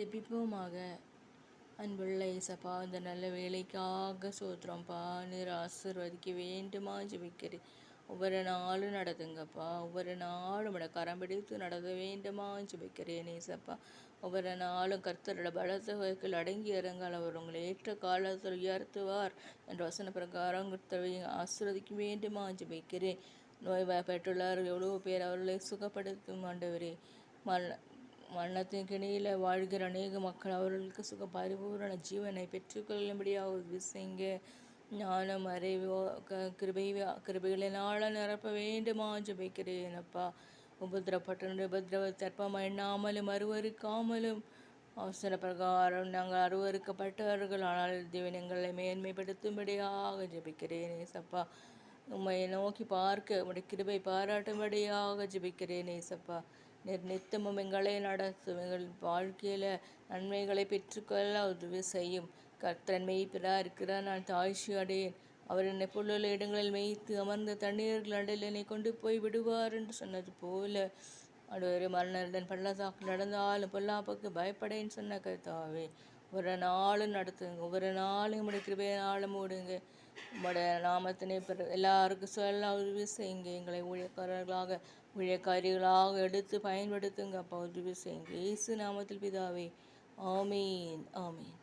ஜெபிப்போமாக. அன்புள்ள இயேசப்பா, இந்த நல்ல வேலைக்காக சோத்திரம்ப்பா. நீர் ஆசீர்வதிக்க வேண்டுமா ஜெபிக்கிறேன். ஒவ்வொரு நாளும் நடத்துங்கப்பா. ஒவ்வொரு நாளும் கரம் பிடித்து நடத்த வேண்டுமா ஜெபிக்கிறேன் இயேசப்பா. ஒவ்வொரு நாளும் கர்த்தரோட பலத்த வகையில் அடங்கி இறங்கால் அவர் உங்களை ஏற்ற காலத்தில் உயர்த்துவார் என்ற வசன பிரகாரம் கர்த்தரை ஆசீர்வதிக்க வேண்டுமா ஜெபிக்கிறேன். நோய் பெற்றுள்ளார் எவ்வளோ பேர் அவர்களை சுகப்படுத்தும் ஆண்டவரே. மரணத்தின் கிணியில் வாழ்கிற அநேக மக்கள் அவர்களுக்கு சுக பரிபூரண ஜீவனை பெற்றுக்கொள்ளும்படியாக உதவி செய்யுங்க. ஞானம் அறிவோ கிருபைகளினால நிரப்ப வேண்டுமா ஜெபிக்கிறேன் அப்பா. உபதிரப்பட்ட உபதிரவத்தை அற்பமாக எண்ணாமலும் அருவறுக்காமலும் அவசர பிரகாரம் நாங்கள் அருவறுக்கப்பட்டவர்கள் ஆனால் தேவன் எங்களை மேன்மைப்படுத்தும்படியாக ஜெபிக்கிறேன் ஏசப்பா. உம்மை நோக்கி பார்க்க உம்முடைய கிருபை பாராட்டும்படியாக ஜெபிக்கிறேன் ஏசப்பா. நித்தமும் எங்களை நடத்தும். எங்கள் வாழ்க்கையில் நன்மைகளை பெற்றுக்கொள்ள உதவி செய்யும். கர்த்தன் மெய்ப்பிரா இருக்கிறார், நான் தாழ்ச்சி அடையேன். அவர் என்னை புல்லுள்ள இடங்களில் மேய்த்து அமர்ந்த தண்ணீர்கள் அடையில் என்னை கொண்டு போய் விடுவார் என்று சொன்னது போல ஒரு மரணன் பள்ளத்தாக்கில் நடந்தாலும் பொல்லாப்புக்கு பயப்படேன்னு சொன்ன கர்த்தாவே, ஒரு நாளும் நடத்துங்க. ஒவ்வொரு நாளும் உங்களுடைய கிருபையினாலும் மூடுங்க. உங்களுடைய நாமத்தினை எல்லாருக்கும் சொல்ல உதவி செய்யுங்க. எங்களை ஊழியக்காரிகளாக எடுத்து பயன்படுத்துங்க அப்பா. உதவி செய்யுங்க. இயேசு நாமத்தில் பிதாவே, ஆமீன் ஆமீன்.